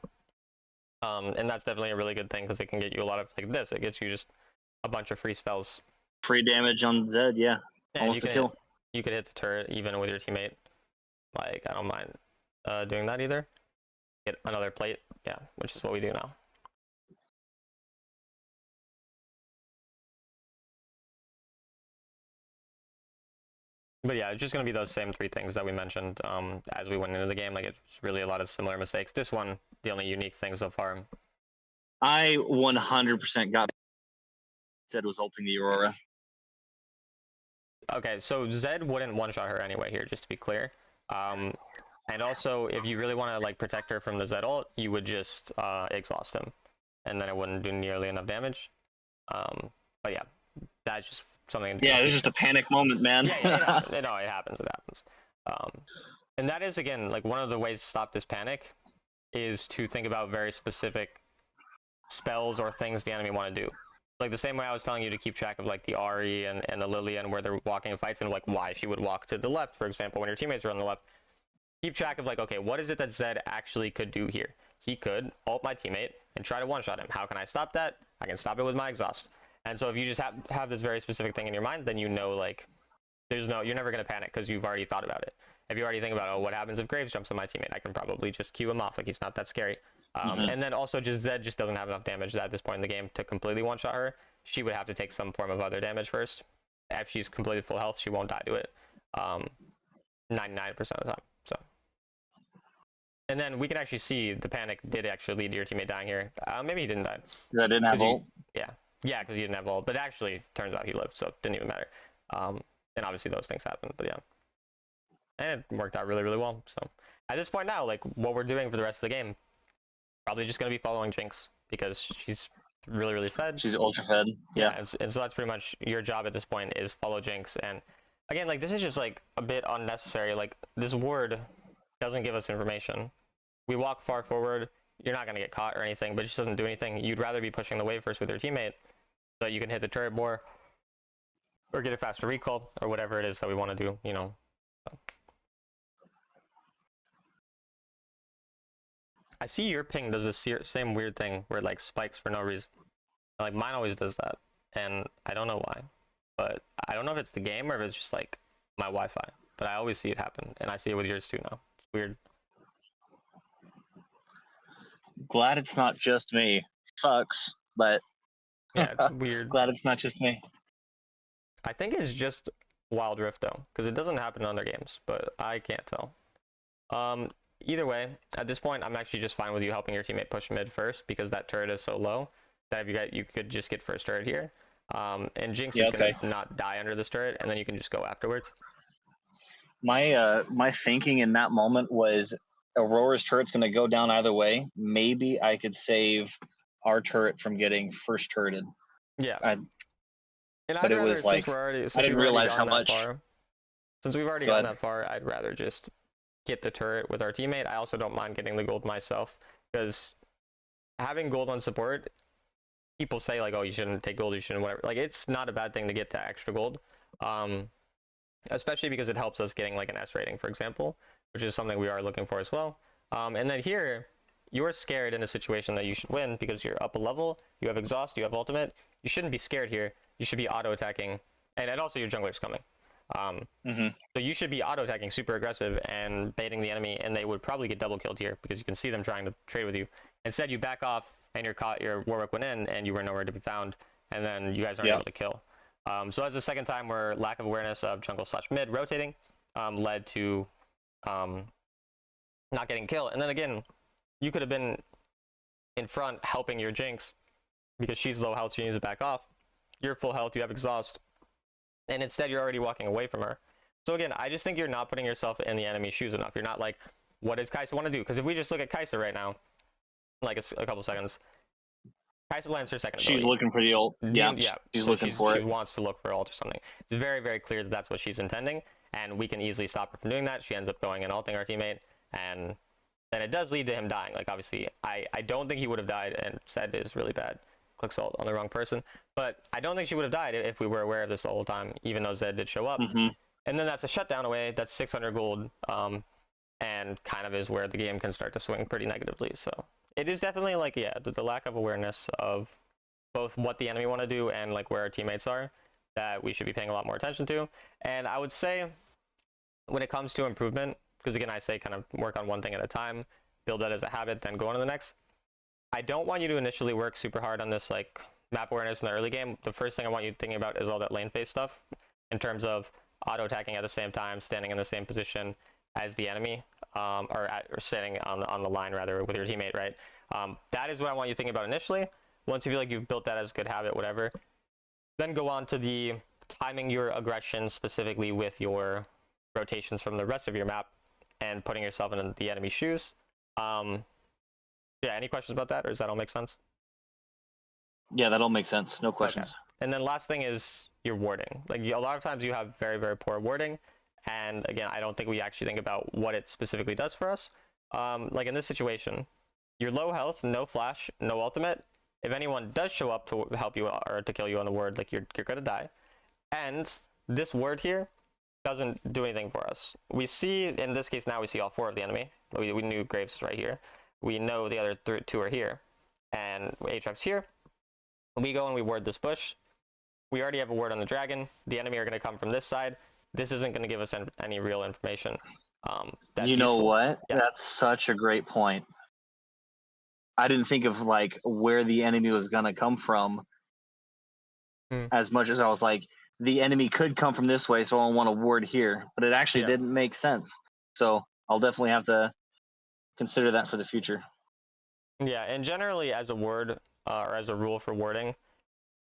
And that's definitely a really good thing, because it can get you a lot of like this. It gets you just a bunch of free spells. Free damage on Zed, yeah. And Almost a kill. You could hit the turret even with your teammate. Like, I don't mind doing that either. Get another plate, yeah, which is what we do now. But yeah, it's just going to be those same 3 things that we mentioned as we went into the game. Like, it's really a lot of similar mistakes. This one, the only unique thing so far. I 100% got Zed was ulting the Aurora. Okay, so Zed wouldn't one-shot her anyway here, just to be clear. And also, if you really want to like protect her from the Zed ult, you would just exhaust him, and then it wouldn't do nearly enough damage. But yeah, that's just something. Yeah, it's just a panic moment, man. Yeah, it happens. It happens. And that is, again, like one of the ways to stop this panic is to think about very specific spells or things the enemy want to do. Like the same way I was telling you to keep track of like the Ahri and the Lillian, where they're walking in fights, and like why she would walk to the left, for example, when your teammates are on the left. Keep track of like, okay, what is it that Zed actually could do here? He could ult my teammate and try to one-shot him. How can I stop that? I can stop it with my exhaust. And so if you just have this very specific thing in your mind, then you know, like, you're never going to panic, because you've already thought about it. If you already think about, oh, what happens if Graves jumps on my teammate? I can probably just queue him off. Like, he's not that scary. And then also just Zed just doesn't have enough damage at this point in the game to completely one-shot her. She would have to take some form of other damage first. If she's completely full health, she won't die to it 99% of the time. So, and then we can actually see the panic did actually lead to your teammate dying here. Maybe he didn't die. I didn't have ult. Yeah, because he didn't have ult. But actually, turns out he lived, so it didn't even matter. And obviously those things happen. But yeah. and it worked out really, really well. So at this point now, like what we're doing for the rest of the game, probably just gonna be following Jinx because she's really, really fed. She's ultra fed. Yeah, and so that's pretty much your job at this point is follow Jinx. And again, like this is just like a bit unnecessary. Like this ward doesn't give us information. We walk far forward, you're not gonna get caught or anything, but it just doesn't do anything. You'd rather be pushing the wave first with your teammate so that you can hit the turret more or get a faster recall or whatever it is that we want to do, you know. So. I see your ping does this same weird thing where it like spikes for no reason. Like mine always does that, and I don't know why. But I don't know if it's the game or if it's just like my Wi-Fi. But I always see it happen, and I see it with yours too now. It's weird. Glad it's not just me. Sucks, but Yeah, it's weird. glad it's not just me. I think it's just Wild Rift though, because it doesn't happen in other games, but I can't tell. Either way, at this point, I'm actually just fine with you helping your teammate push mid first because that turret is so low that if you could just get first turret here. And Jinx is gonna not die under this turret, and then you can just go afterwards. My thinking in that moment was Aurora's turret's gonna go down either way. Maybe I could save our turret from getting first turreted. Yeah. But it was like I didn't realize how much. Since we've already gone that far, I'd rather just get the turret with our teammate. I also don't mind getting the gold myself because having gold on support, people say like, oh, you shouldn't take gold, you shouldn't whatever. Like it's not a bad thing to get that extra gold, especially because it helps us getting like an S rating, for example, which is something we are looking for as well. And then here, you're scared in a situation that you should win because you're up a level, you have exhaust, you have ultimate. You shouldn't be scared here. You should be auto attacking, and also your jungler's coming. So you should be auto attacking super aggressive and baiting the enemy, and they would probably get double killed here because you can see them trying to trade with you. Instead, you back off and you're caught. Your Warwick went in, and you were nowhere to be found, and then you guys aren't able to kill. So that's the second time where lack of awareness of jungle/mid rotating led to not getting killed. And then again, you could have been in front helping your Jinx because she's low health, she needs to back off. You're full health, you have exhaust, and instead you're already walking away from her. So again, I just think you're not putting yourself in the enemy's shoes enough. You're not like, what does Kai'Sa want to do? Because if we just look at Kai'Sa right now, like a couple seconds, Kai'Sa lands her second ability. She's looking for the ult. Yeah, she's looking for it. She wants to look for ult or something. It's very, very clear that that's what she's intending, and we can easily stop her from doing that. She ends up going and ulting our teammate, and then it does lead to him dying. Like obviously, I don't think he would have died, and Zed is really bad. Clicks ult on the wrong person, but I don't think she would have died if we were aware of this the whole time, even though Zed did show up. And then that's a shutdown away. That's 600 gold, and kind of is where the game can start to swing pretty negatively. So it is definitely like, yeah, the lack of awareness of both what the enemy want to do and like where our teammates are that we should be paying a lot more attention to. And I would say when it comes to improvement, because again, I say kind of work on one thing at a time, build that as a habit, then go on to the next. I don't want you to initially work super hard on this like map awareness in the early game. The first thing I want you thinking about is all that lane phase stuff in terms of auto attacking at the same time, standing in the same position as the enemy, or standing on the line rather with your teammate, right? That is what I want you thinking about initially. Once you feel like you've built that as a good habit, whatever, then go on to the timing your aggression specifically with your rotations from the rest of your map and putting yourself in the enemy's shoes. Yeah, any questions about that, or does that all make sense? Yeah, that all makes sense. No questions. Okay. And then last thing is your warding. Like a lot of times you have very, very poor warding, and again, I don't think we actually think about what it specifically does for us. Like in this situation, you're low health, no flash, no ultimate. If anyone does show up to help you or to kill you on the ward, like you're gonna die. And this ward here doesn't do anything for us. We see, in this case now, we see all four of the enemy. We knew Graves is right here. We know the other two are here, and Aatrox's here. We go and we ward this bush. We already have a ward on the dragon. The enemy are going to come from this side. This isn't going to give us any real information. That's you know useful. what? Yeah. That's such a great point. I didn't think of like where the enemy was going to come from as much as I was like, the enemy could come from this way, so I want to ward here. But it actually didn't make sense. So I'll definitely have to consider that for the future. Yeah, and generally as a ward or as a rule for warding,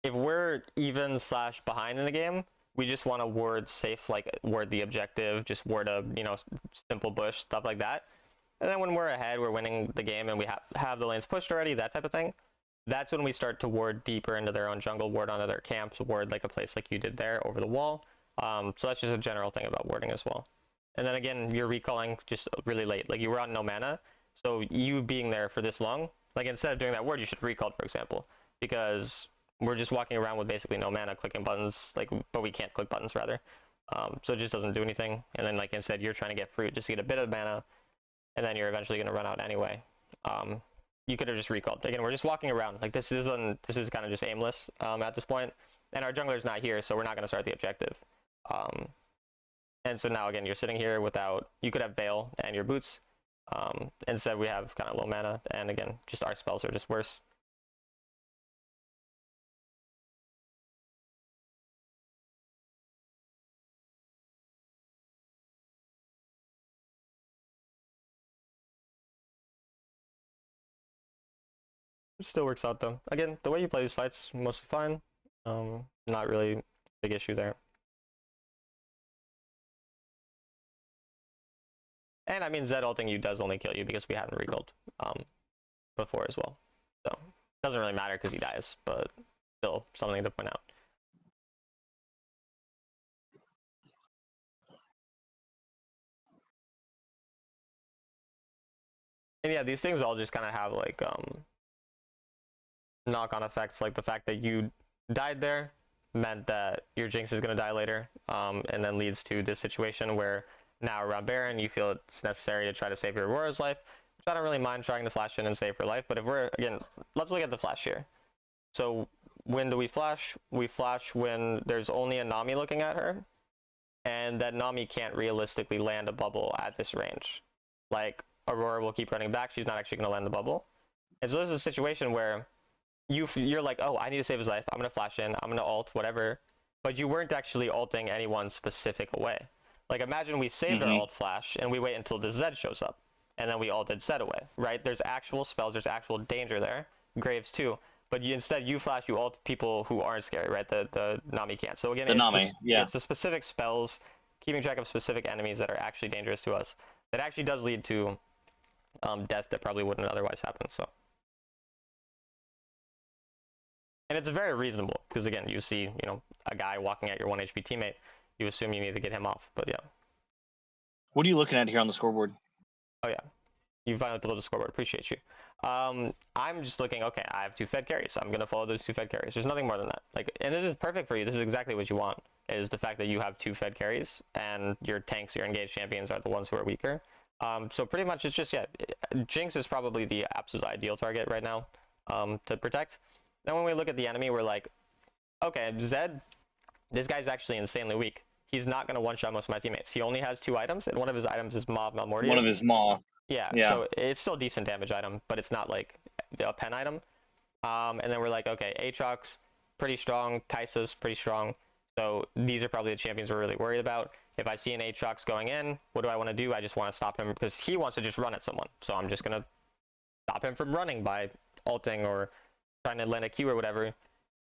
if we're even/behind in the game, we just want to ward safe, like ward the objective, just ward a, you know, simple bush, stuff like that. And then when we're ahead, we're winning the game and we have the lanes pushed already, that type of thing. That's when we start to ward deeper into their own jungle, ward onto their camps, ward like a place like you did there over the wall. So that's just a general thing about warding as well. And then again, you're recalling just really late, like you were on no mana. So you being there for this long, like instead of doing that ward, you should have recalled, for example, because we're just walking around with basically no mana, clicking buttons, like, but we can't click buttons rather. So it just doesn't do anything. And then like instead, you're trying to get fruit just to get a bit of mana, and then you're eventually going to run out anyway. You could have just recalled. Again, we're just walking around. Like this is kind of just aimless at this point, and our jungler's not here, so we're not going to start the objective. And so now again, you're sitting here without. You could have Veil and your boots. Instead, we have kind of low mana, and again, just our spells are just worse. It still works out though. Again, the way you play these fights, mostly fine. Not really a big issue there. And I mean, Zed ulting you does only kill you because we haven't recalled before as well. So it doesn't really matter because he dies, but still something to point out. And yeah, these things all just kind of have like knock-on effects, like the fact that you died there meant that your Jinx is going to die later, and then leads to this situation where now around Baron you feel it's necessary to try to save your Aurora's life, which I don't really mind trying to flash in and save her life. But if we're, again, let's look at the flash here. So when do we flash? We flash when there's only a Nami looking at her, and that Nami can't realistically land a bubble at this range. Like Aurora will keep running back, she's not actually going to land the bubble. And so this is a situation where you're like, oh, I need to save his life, I'm going to flash in, I'm going to ult, whatever. But you weren't actually ulting any one specific away. Like imagine we saved our ult flash and we wait until the Zed shows up, and then we ulted Zed away, right? There's actual spells, there's actual danger there. Graves too. But instead you flash, you ult people who aren't scary, right? The Nami can't. So again, it's the specific spells, keeping track of specific enemies that are actually dangerous to us, that actually does lead to death that probably wouldn't otherwise happen. So, and it's very reasonable because again, you see, you know, a guy walking at your 1 HP teammate, you assume you need to get him off. But yeah. What are you looking at here on the scoreboard? Oh yeah, you finally uploaded the scoreboard. Appreciate you. I'm just looking. Okay, I have 2 fed carries. I'm gonna follow those 2 fed carries. There's nothing more than that. Like, and this is perfect for you. This is exactly what you want. Is the fact that you have 2 fed carries and your tanks, your engaged champions are the ones who are weaker. So pretty much it's just, yeah, Jinx is probably the absolute ideal target right now to protect. Then when we look at the enemy, we're like, okay, Zed, this guy's actually insanely weak. He's not going to one-shot most of my teammates. He only has 2 items, and one of his items is Maw of Malmortius. One of his Maw. Yeah, so it's still a decent damage item, but it's not like a pen item. And then we're like, okay, Aatrox, pretty strong. Kai'Sa's pretty strong. So these are probably the champions we're really worried about. If I see an Aatrox going in, what do I want to do? I just want to stop him because he wants to just run at someone. So I'm just going to stop him from running by ulting or trying to land a Q or whatever.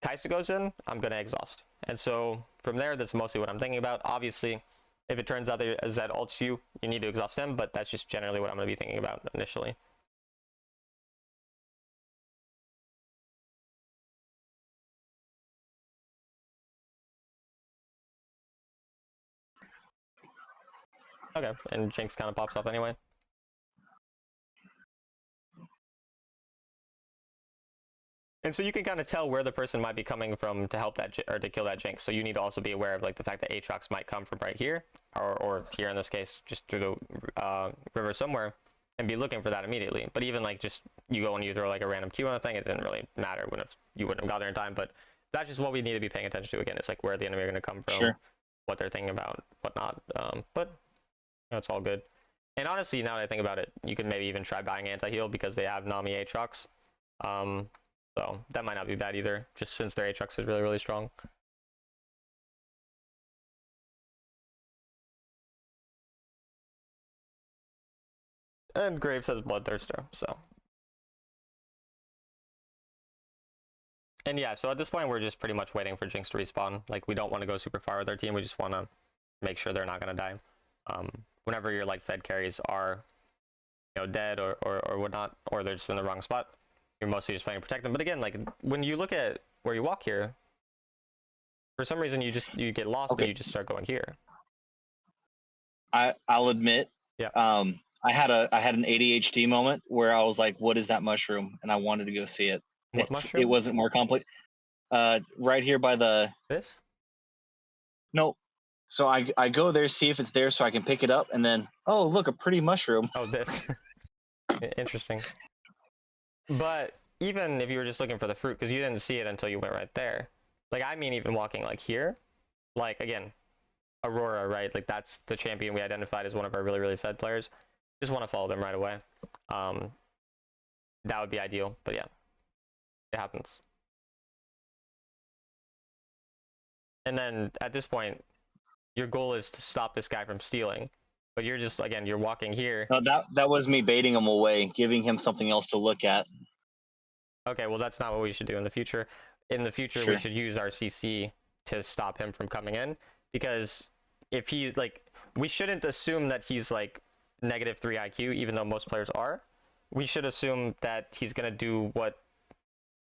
Kai'Sa goes in, I'm going to exhaust. And so from there, that's mostly what I'm thinking about. Obviously, if it turns out that Zed ults you, you need to exhaust him, but that's just generally what I'm going to be thinking about initially. Okay, and Jinx kind of pops off anyway. And so you can kind of tell where the person might be coming from to help that or to kill that Jinx. So you need to also be aware of like the fact that Aatrox might come from right here, or here in this case, just through the river somewhere, and be looking for that immediately. But even like just you go and you throw like a random Q on the thing, it didn't really matter you wouldn't have got there in time. But that's just what we need to be paying attention to. Again, it's like where the enemy are going to come from, what they're thinking about, whatnot. But you know, it's all good. And honestly, now that I think about it, you can maybe even try buying anti-heal because they have Nami Aatrox. So that might not be bad either, just since their Aatrox is really, really strong. And Graves has Bloodthirster, so. And yeah, so at this point, we're just pretty much waiting for Jinx to respawn. Like, we don't want to go super far with our team. We just want to make sure they're not going to die. Whenever your like fed carries are, dead or whatnot, or they're just in the wrong spot, you're mostly just playing to protect them. But again, like when you look at where you walk here, for some reason you get lost and you just start going here. I'll admit, Yeah. I had an ADHD moment where I was like, "What is that mushroom?" And I wanted to go see it. What mushroom? It wasn't more complex. Right here by the This? no. So I go there, see if it's there, so I can pick it up, and then oh look, a pretty mushroom. Oh, this. Interesting. But even if you were just looking for the fruit, because you didn't see it until you went right there. Like, I mean, even walking like here, like again, Aurora, right? Like that's the champion we identified as one of our really, really fed players. Just want to follow them right away. That would be ideal, but yeah, it happens. And then at this point, your goal is to stop this guy from stealing. But you're just, again, you're walking here. No, that was me baiting him away, giving him something else to look at. Okay, well, that's not what we should do in the future. In the future, Sure. we should use our CC to stop him from coming in. Because if he's like, we shouldn't assume that he's like -3 IQ, even though most players are. We should assume that he's going to do what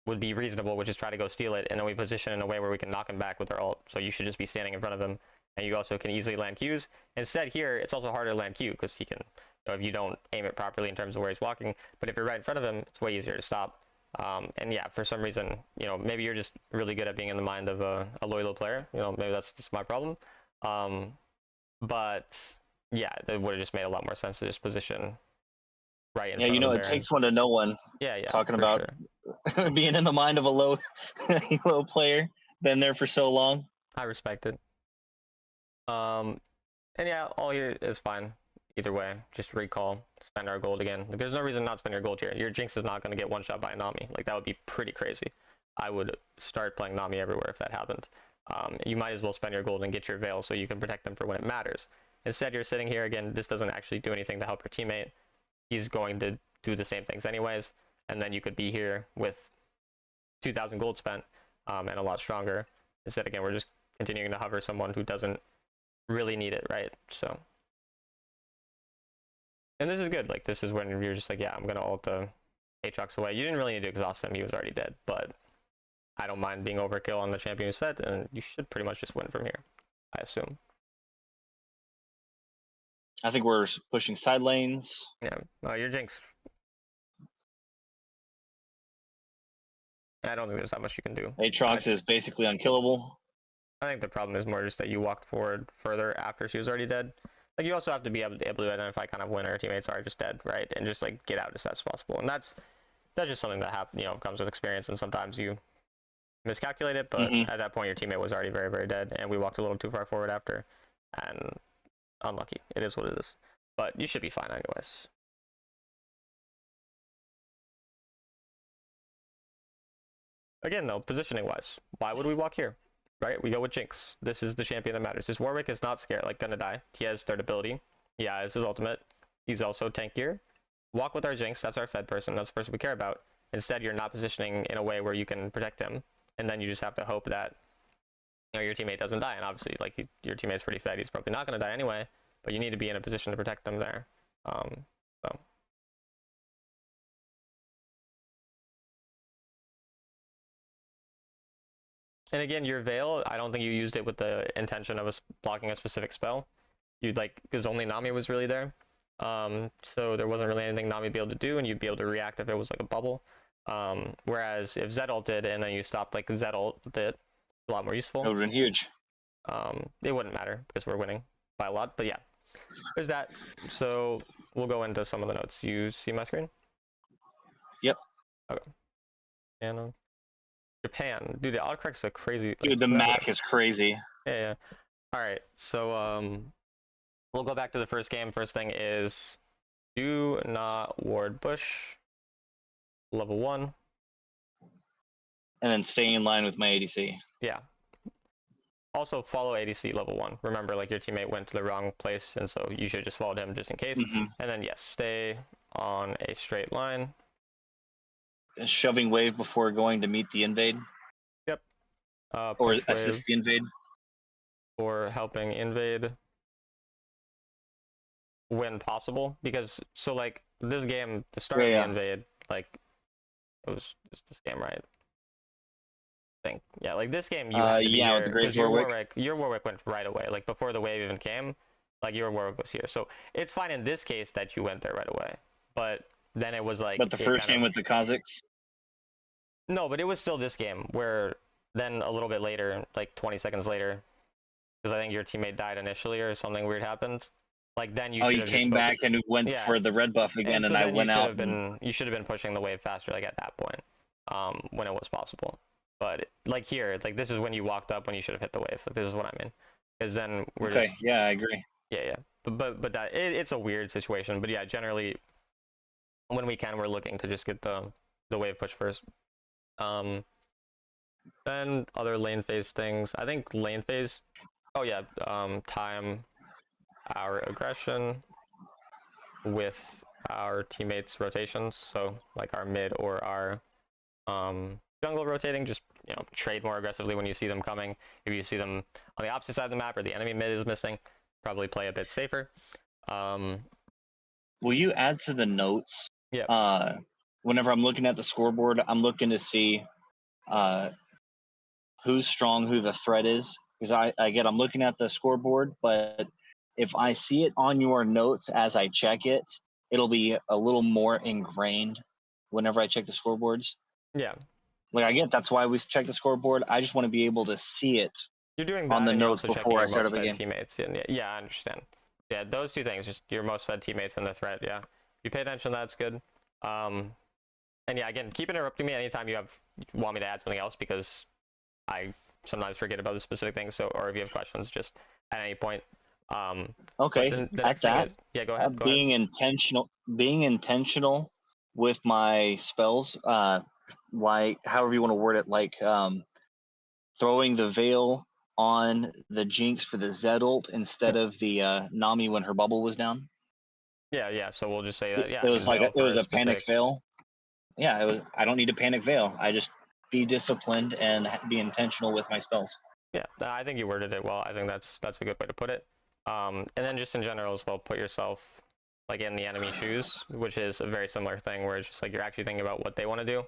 would be reasonable, which is try to go steal it, and then we position in a way where we can knock him back with our ult. So you should just be standing in front of him, and you also can easily land Qs. Instead here, it's also harder to land Q, because he can, if you don't aim it properly in terms of where he's walking, but if you're right in front of him, it's way easier to stop. And yeah, for some reason, maybe you're just really good at being in the mind of a loyal player. Maybe that's just my problem. But yeah, it would have just made a lot more sense to just position right in front of the it Baron. takes one to know one. Yeah, Talking about being in the mind of a low player, been there for so long. I respect it. And yeah, all here is fine. Either way, just recall, spend our gold again. Like, there's no reason not to spend your gold here. Your Jinx is not going to get one shot by a Nami. Like, that would be pretty crazy. I would start playing Nami everywhere if that happened. You might as well spend your gold and get your Veil so you can protect them for when it matters. Instead, you're sitting here again. This doesn't actually do anything to help your teammate. He's going to do the same things anyways. And then you could be here with 2,000 gold spent and a lot stronger. Instead, again, we're just continuing to hover someone who doesn't really need it, right? So, and this is good. Like, this is when you're just like, yeah, I'm gonna ult the Aatrox away. You didn't really need to exhaust him; he was already dead. But I don't mind being overkill on the champion who's fed, and you should pretty much just win from here, I assume. I think we're pushing side lanes. Yeah, your Jinx. I don't think there's that much you can do. Aatrox is basically unkillable. I think the problem is more just that you walked forward further after she was already dead. Like, you also have to be able to identify kind of when our teammates are just dead, right? And just like get out as fast as possible. And that's just something that comes with experience, and sometimes you miscalculate it, but at that point your teammate was already very, very dead, and we walked a little too far forward after, and unlucky. It is what it is. But you should be fine anyways. Again though, positioning wise, why would we walk here? Right? We go with Jinx. This is the champion that matters. This Warwick is not scared, like gonna die. He has third ability. Yeah, it's his ultimate. He's also tankier. Walk with our Jinx. That's our fed person. That's the person we care about. Instead, you're not positioning in a way where you can protect him, and then you just have to hope that your teammate doesn't die. And obviously, like your teammate's pretty fed. He's probably not gonna die anyway. But you need to be in a position to protect them there. So. And again, your Veil, I don't think you used it with the intention of blocking a specific spell. You'd because only Nami was really there. So there wasn't really anything Nami would be able to do, and you'd be able to react if it was like a bubble. Whereas if Zed ulted and then you stopped like Zed ult, it's a lot more useful. It would have been huge. It wouldn't matter because we're winning by a lot, but yeah, there's that. So we'll go into some of the notes. You see my screen? Yep. Okay. And Japan, dude, the autocorrect's a crazy. Dude, the Mac is crazy. Yeah. All right, so we'll go back to the first game. First thing is do not ward bush. Level 1. And then stay in line with my ADC. Yeah. Also follow ADC level 1. Remember, like your teammate went to the wrong place, and so you should just follow him just in case. And then yes, stay on a straight line. Shoving wave before going to meet the invade. or push wave assist the invade. or helping invade when possible, because so like this game, the start of the Yeah. invade, like it was just this game, right? I think yeah, like this game you had to be Yeah, with the here Grace because your Warwick. Warwick went right away, like before the wave even came, like your Warwick was here. So it's fine in this case that you went there right away, but then it was like But the it first kind game of with the Kazakhs. no, but it was still this game where then a little bit later, like 20 seconds later, because I think your teammate died initially or something weird happened. Like then you Oh, should you have just came back focused. and went Yeah, for the red buff and again, so and I then went out. And you should have been pushing the wave faster, like at that point, when it was possible. But like here, like this is when you walked up when you should have hit the wave. Like this is what I mean, because then we're okay, just yeah, I agree. yeah. But that it's a weird situation. But yeah, generally when we can, we're looking to just get the wave push first. Then other lane phase things. I think lane phase. Oh yeah, time our aggression with our teammates' rotations. So like our mid or our jungle rotating, just trade more aggressively when you see them coming. If you see them on the opposite side of the map or the enemy mid is missing, probably play a bit safer. Will you add to the notes? Yeah. Whenever I'm looking at the scoreboard, I'm looking to see who's strong, who the threat is. Because I'm looking at the scoreboard, but if I see it on your notes as I check it, it'll be a little more ingrained whenever I check the scoreboards. Yeah. Like I get that's why we check the scoreboard. I just want to be able to see it. You're doing on that, the and you're notes also checking before I your start most up a fed game. teammates. And yeah, I understand. Yeah, those two things, just your most fed teammates and the threat. Yeah, if you pay attention, that's good. And yeah, again, keep interrupting me anytime you want me to add something else, because I sometimes forget about the specific things. So, or if you have questions, just at any point. Okay, The at next thing that, is, yeah, go ahead. being intentional with my spells. However you want to word it, like throwing the veil on the Jinx for the Zed ult instead of the Nami when her bubble was down. Yeah. So we'll just say that. Yeah, It I was mean, like veil it for was a a panic specific. veil. Yeah, it was. I don't need a panic veil. I just be disciplined and be intentional with my spells. Yeah, I think you worded it well. I think that's a good way to put it. And then just in general as well, put yourself like in the enemy shoes, which is a very similar thing where it's just like you're actually thinking about what they want to do.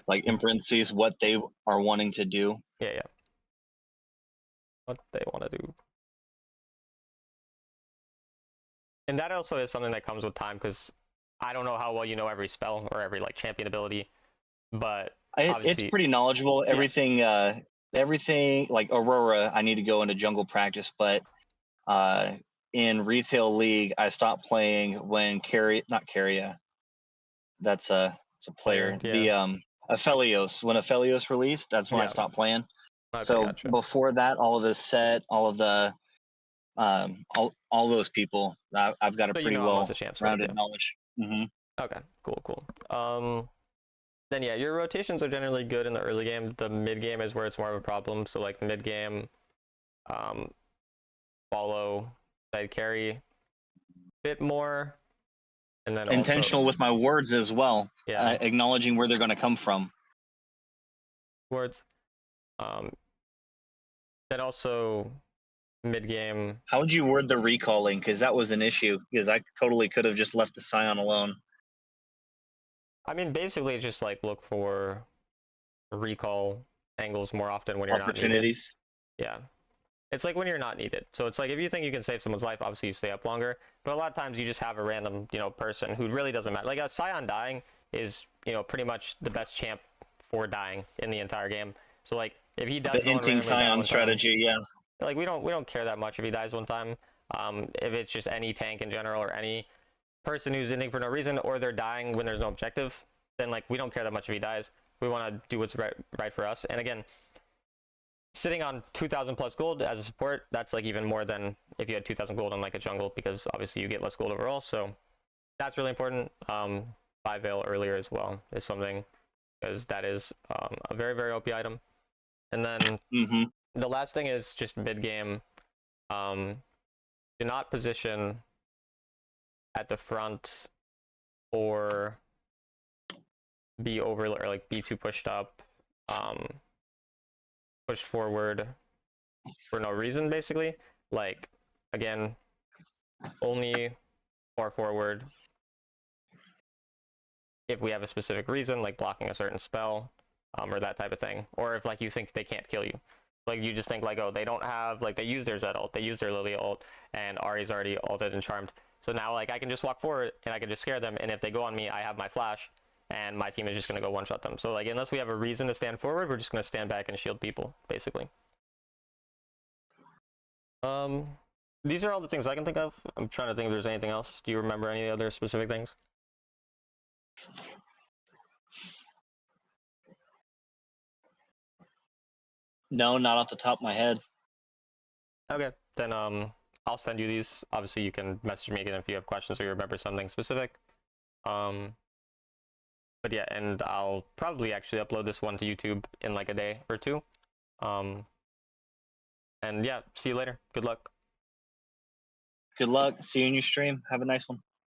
Like in parentheses, what they are wanting to do. Yeah. What they want to do. And that also is something that comes with time, because I don't know how well you know every spell or every like champion ability, but It's pretty knowledgeable. Yeah. Everything like Aurora, I need to go into jungle practice, but in retail league, I stopped playing when not Carria. That's it's a player. Yeah. Aphelios. When Aphelios released, that's when I Yeah. stopped playing. Okay, So gotcha. before that, all of the set, all of the all those people, I've got a So you pretty know how most well of the champs work, rounded yeah. knowledge. Mm-hmm. Okay, cool. Then yeah, your rotations are generally good in the early game. The mid game is where it's more of a problem. So like mid game, follow side carry a bit more, and then Intentional also with my words as well. Yeah. Acknowledging where they're going to come from. words. Then also mid game. How would you word the recalling? Because that was an issue. Because I totally could have just left the Scion alone. I mean, basically, just like look for recall angles more often when you're not needed. Opportunities. Yeah. It's like when you're not needed. So it's like if you think you can save someone's life, obviously you stay up longer. But a lot of times you just have a random, person who really doesn't matter. Like a Scion dying is, pretty much the best champ for dying in the entire game. So like if he does The hinting Scion strategy, yeah. Like we don't care that much if he dies one time. If it's just any tank in general or any person who's ending for no reason, or they're dying when there's no objective, then like we don't care that much if he dies. We want to do what's right for us. And again, sitting on 2,000 plus gold as a support, that's like even more than if you had 2,000 gold on like a jungle, because obviously you get less gold overall. So that's really important. 5 veil earlier as well is something, because that is a very, very OP item. And then the last thing is just mid game. Do not position at the front or be over or like be too pushed up. push forward for no reason, basically. Like, again, only far forward if we have a specific reason, like blocking a certain spell, or that type of thing. Or if like you think they can't kill you. Like you just think like, oh, they don't have, like they use their Zed ult, they use their Lily ult, and Ahri's already ulted and charmed. So now like I can just walk forward and I can just scare them, and if they go on me, I have my flash, and my team is just gonna go one-shot them. So like unless we have a reason to stand forward, we're just gonna stand back and shield people, basically. These are all the things I can think of. I'm trying to think if there's anything else. Do you remember any other specific things? No, not off the top of my head. Okay, then I'll send you these. Obviously, you can message me again if you have questions or you remember something specific. But yeah, and I'll probably actually upload this one to YouTube in like a day or two. And yeah, see you later. Good luck. Good luck. See you in your stream. Have a nice one.